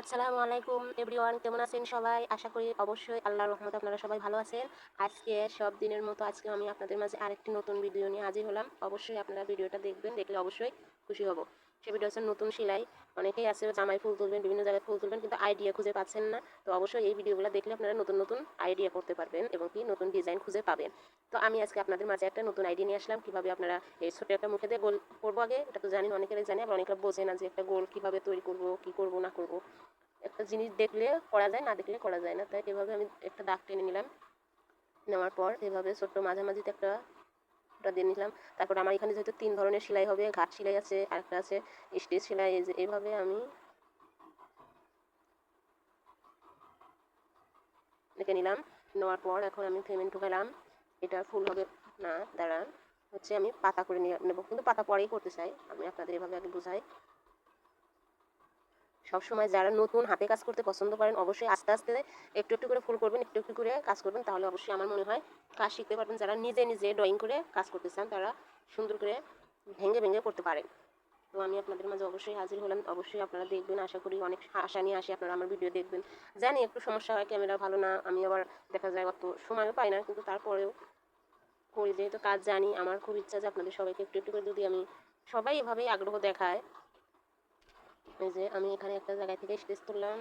আসসালামু আলাইকুম এভরিওয়ান, কেমন আছেন সবাই? আশা করি অবশ্যই আল্লাহর রহমতে আপনারা সবাই ভালো আছেন। আজকে সব দিনের মতো আজকে আমি আপনাদের মাঝে আরেকটি নতুন ভিডিও নিয়ে হাজির হলাম। অবশ্যই আপনারা ভিডিওটা দেখবেন, দেখলে অবশ্যই খুশি হব। সে ভিডিও হচ্ছে নতুন সেলাই। অনেকেই আছে জামায় ফুল তুলবেন, বিভিন্ন জায়গায় ফুল তুলবেন, কিন্তু আইডিয়া খুঁজে পাচ্ছেন না। তো অবশ্যই এই ভিডিওগুলো দেখলে আপনারা নতুন নতুন আইডিয়া করতে পারবেন এবং কি নতুন ডিজাইন খুঁজে পাবেন। তো আমি আজকে আপনাদের মাঝে একটা নতুন আইডিয়া নিয়ে আসলাম, কিভাবে আপনারা এই ছোট একটা মুখে দিয়ে গোল করবো। আগে এটা তো জানেন, অনেকেরই জানি, আবার অনেকে বোঝে না যে একটা গোল কিভাবে তৈরি করব, কি করব না করব। একটা জিনিস দেখলে করা যায়, না দেখলে করা যায় না। তাই এভাবে আমি একটা দাগ টেনে নিলাম। নেওয়ার পর এভাবে ছোট্ট মাঝামাঝিতে একটা ওটা দিয়ে নিলাম। তারপর আমার এখানে যেহেতু 3 ধরনের সেলাই হবে, ঘাট সেলাই আছে আর একটা আছে স্টিচ সেলাই। এই যে এভাবে আমি দেখে নিলাম। নেওয়ার পর এখন আমি পেমেন্ট ঢুকালাম। এটা ফুল হবে না, দাঁড়ান, হচ্ছে আমি পাতা করে নিয়ে নেবো, কিন্তু পাতা পরেই করতে চাই। আমি আপনাদের এভাবে আগে বোঝাই। সবসময় যারা নতুন হাতে কাজ করতে পছন্দ করেন, অবশ্যই আস্তে আস্তে একটু একটু করে ফুল করবেন, একটু একটু করে কাজ করবেন, তাহলে অবশ্যই আমার মনে হয় কাজ শিখতে পারবেন। যারা নিজে নিজে ড্রয়িং করে কাজ করতে চান, তারা সুন্দর করে ভেঙে ভেঙে করতে পারেন। তো আমি আপনাদের মাঝে অবশ্যই হাজির হলাম। অবশ্যই আপনারা দেখবেন, আশা করি অনেক আশা নিয়ে আসি আপনারা আমার ভিডিও দেখবেন। জানি একটু সমস্যা হয়, ক্যামেরা ভালো না, আমি আবার দেখা যায় অত সময়ও পাই না, কিন্তু তারপরেও করি যেহেতু কাজ জানি। আমার খুব ইচ্ছা যে আপনাদের সবাইকে একটু একটু করে যদি আমি, সবাই এভাবেই আগ্রহ দেখায়। এই যে আমি এখানে একটা জায়গা থেকে স্টেজ তুললাম।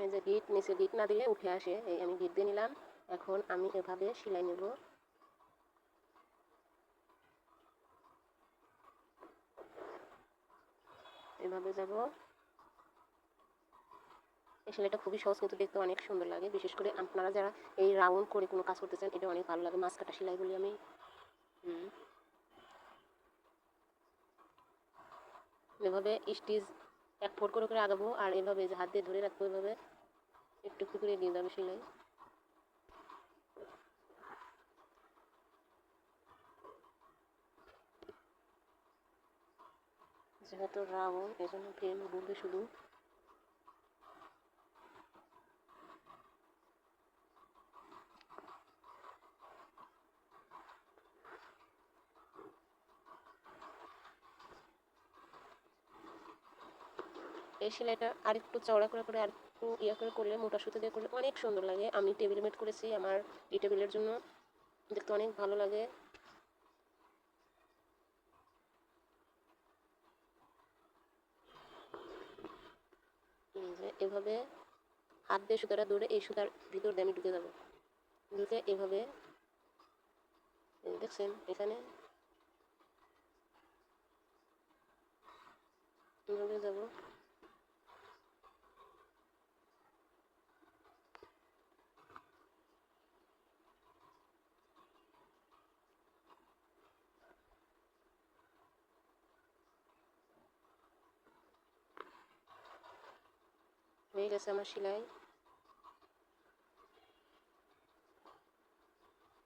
এই যে গিট, নিচে গিট না দিলে উঠে আসে, এই আমি গিট দিয়ে নিলাম। এখন আমি এভাবে সেলাই নেব। এভাবে যাব। এই সেলাইটা খুবই সহজ, কিন্তু দেখতে অনেক সুন্দর লাগে। বিশেষ করে আপনারা যারা এই রাউন্ড করে কোনো কাজ করতে চান, এটা অনেক ভালো লাগে। মাছ কাটা সেলাই বলি আমি। এভাবে স্টিচ এক ফোর করে করে আগাবো, আর এভাবে যে হাত দিয়ে ধরে রাখবো, এভাবে একটু একটু করে দিয়ে যাবে সেলাই। যেহেতু রাউন্ড, এই জন্য ফ্রেম ঘুরবে শুধু। এই সেলাইটা আরেকটু চওড়া করে করে আরেকটু ইয়ে করে করলে, মোটা সুতো দিয়ে করলে অনেক সুন্দর লাগে। আমি টেবিল মেট করেছি আমার এই টেবিলের জন্য, দেখতে অনেক ভালো লাগে। এই যে এভাবে হাত দিয়ে সুতাটা ধরে এই সুতার ভিতর দিয়ে আমি ঢুকে যাবো। ঢুকে এভাবে, দেখছেন এখানে এভাবে যাবো। হয়ে গেছে আমার সেলাই।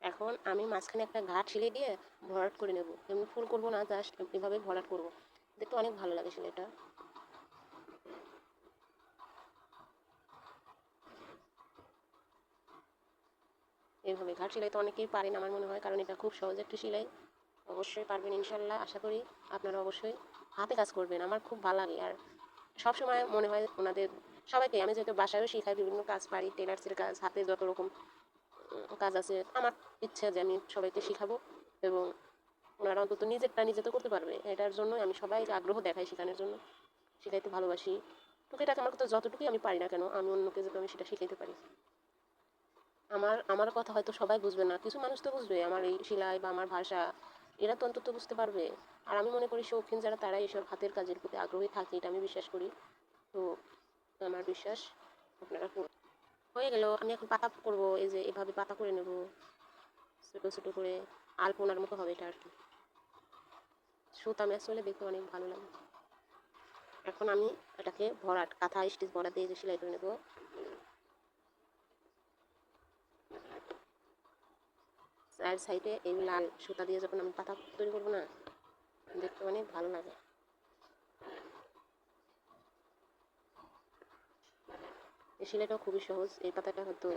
এখন আমি মাঝখানে একটা ঘাট সেলাই দিয়ে ভরাট করে নেব। এমনি ফুল করবো না, জাস্ট এভাবে ভরাট করবো। দেখতে অনেক ভালো লাগে সেলাইটা। এইভাবে ঘাট সেলাই তো অনেকেই পারেন আমার মনে হয়, কারণ এটা খুব সহজ একটি সেলাই। অবশ্যই পারবেন ইনশাল্লাহ। আশা করি আপনারা অবশ্যই হাতে কাজ করবেন, আমার খুব ভালো লাগে। আর সবসময় মনে হয় ওনাদের সবাইকে, আমি যেহেতু বাসায়ও শিখাই, বিভিন্ন কাজ পারি, টেলার্সের কাজ, হাতে যত রকম কাজ আছে, আমার ইচ্ছা যে আমি সবাইকে শিখাবো, এবং ওনারা অন্তত নিজেরটা নিজে তো করতে পারবে। এটার জন্য আমি সবাইকে আগ্রহ দেখাই শেখানোর জন্য, শেখাইতে ভালোবাসি। টুকিটাকি আমার তো যতটুকুই আমি পারি না কেন, আমি অন্যকে যাতে আমি সেটা শিখাইতে পারি। আমার কথা হয়তো সবাই বুঝবে না, কিছু মানুষ তো বুঝবে আমার এই সেলাই বা আমার ভাষা, এরা তো অন্তত বুঝতে পারবে। আর আমি মনে করি শৌখিন যারা, তারা এইসব হাতের কাজের প্রতি আগ্রহী থাকে, এটা আমি বিশ্বাস করি। তো আমার বিশ্বাস আপনারা হয়ে গেল। আমি এখন পাতা করবো, এই যে এভাবে পাতা করে নেব, ছোটো ছোটো করে আলপনার মতো হবে এটা আর কি। সুতা ম্যাচ হলে দেখতে অনেক ভালো লাগে। এখন আমি এটাকে ভরাট, কাঁথা স্টিচ ভরাট দিয়ে যে সেলাই করে নেব। চার সাইডে এই লাল সুতা দিয়ে যখন আমি পাতা তৈরি করবো না, দেখতে অনেক ভালো লাগে। এই সেলাইটাও খুবই সহজ। এই পাতাটা হয়তো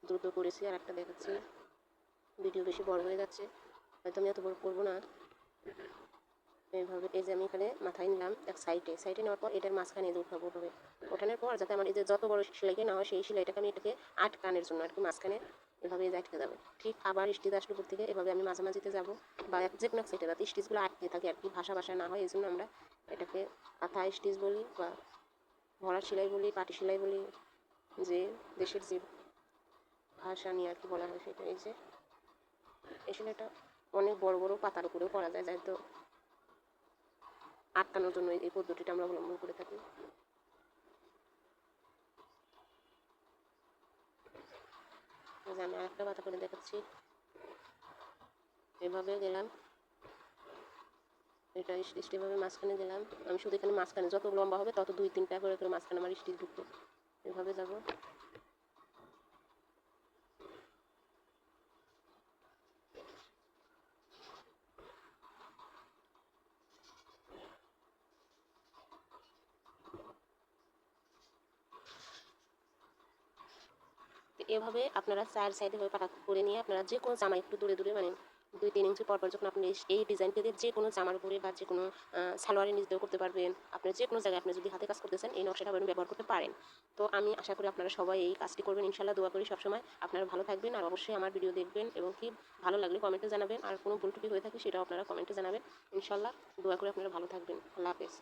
দ্রুত করেছি, আর একটা দেখাচ্ছি, ভিডিও বেশি বড় হয়ে যাচ্ছে, হয়তো আমি এত বড় করবো না। এইভাবে এই যে আমি এখানে মাথায় নিলাম এক সাইডে নেওয়ার পর এটার মাঝখানে যে উঠাবো ওঠাবে ওঠানোর পর যাতে আমার এই যে যত বড় সেলাইকে না হয় সেই সেলাইটাকে আমি এটাকে আটকানোর জন্য আর কি মাঝখানে এভাবে এই যে আটকে যাবে। ঠিক আবার স্টিচ আসলে উপর থেকে এভাবে আমি মাঝামাঝিতে যাবো বা যে কোনো এক সাইডে যাতে স্টিচগুলো আটকে থাকে আর কি ভাষা না হয় এই জন্য আমরা এটাকে কাঁথা স্টিচ বলি বা ভরা সেলাই বলি পাটি সেলাই বলি, যে দেশের যে ভাষা নিয়ে আর কি বলা হয় সেটা। এই যে এই সেলাইটা অনেক বড় বড় পাতার উপরেও করা যায়, যাই তো আটকানোর জন্য এই পদ্ধতিটা আমরা অবলম্বন করে থাকি। আমি আরেকটা পাতা করে দেখাচ্ছি। এভাবে গেলাম, এটা স্টিচভাবে মাঝখানে দিলাম। আমি শুধু এখানে মাঝখানে যত লম্বা হবে তত 2-3টা করে করে মাঝখানে আমার স্টিচ ঢুকবে। এভাবে যাব। এভাবে আপনারা সাইডে পাটা করে নিয়ে আপনারা যে কোনো জামা একটু দূরে দূরে মানে 2-3 ইঞ্চি পর যখন আপনি এই ডিজাইনটা দিয়ে যে কোনো জামার উপরে বা যে কোনো সালোয়ারের নিচ দিয়েও করতে পারবেন। আপনার যে কোনো জায়গায় আপনি যদি হাতে কাজ করতেছেন এই নকশাটা আপনি ব্যবহার করতে পারেন। তো আমি আশা করি আপনারা সবাই এই কাজটি করবেন ইনশাল্লাহ। দোয়া করি সবসময় আপনারা ভালো থাকবেন আর অবশ্যই আমার ভিডিও দেখবেন এবং কি ভালো লাগলে কমেন্টে জানাবেন। আর কোনো ভুল ত্রুটি হয়ে থাকে সেটাও আপনারা কমেন্টে জানাবেন ইনশাল্লাহ। দোয়া করি আপনারা ভালো থাকবেন। আল্লাহ হাফেজ।